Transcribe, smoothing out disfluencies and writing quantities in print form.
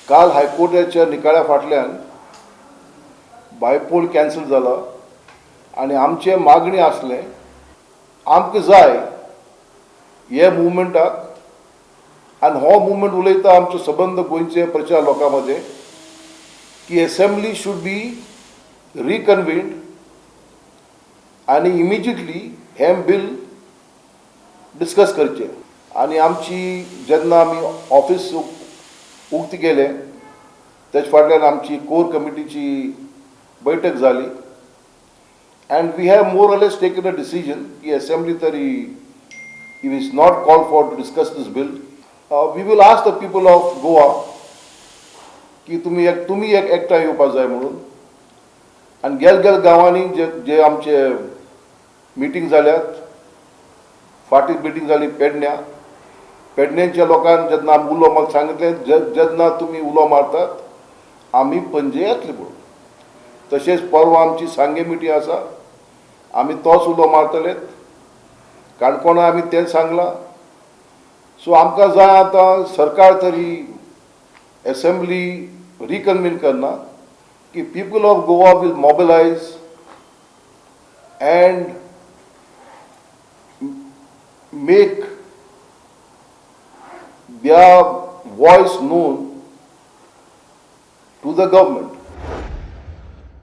काल हायकोर्टाच्या निकाला फाटल्यान बायपोल कॅन्सल जाला आणि आमचे मागणी आसलें आमकां जाय हे मुवमेंटाक आनी हो मुवमेंट उलयता आमचे सबंद गोंयचे प्रचार लोकां मदें की असेंब्ली शूड बी रिकन्व्हेन्ड आनी इमिजिएटली हे बिल डिस्कस करचें आनी आमची जेन्ना आमी ऑफिस उक्ती केलें तेचे फाटल्यान आमची कोर कमिटीची बैठक जाली and we have more or less taken a decision कि assembly तरी if is not called for to discuss this bill, we will ask the people of Goa कि तुम्ही एकठांय येवपाक जाय म्हणून आनी गेल गांवांनी जे आमचे मिटींग जाल्यात फाटी मिटींग जाली पेडण्याच्या लोकांनी जेन्ना आमी उलो म्हाका सांगितलें जेन्ना तुमी उलो मारतात आमी पणजे येतले म्हणून तशेंच परवा आमची सांगे मिटींग आसा आमी तोच उलो मारतले काणकोणा आमी तें सांगलां सो आमकां जाय आतां सरकार तरी असेंब्ली रिकन्व्हेन करना की people of Goa will mobilise and make their voice known to the government.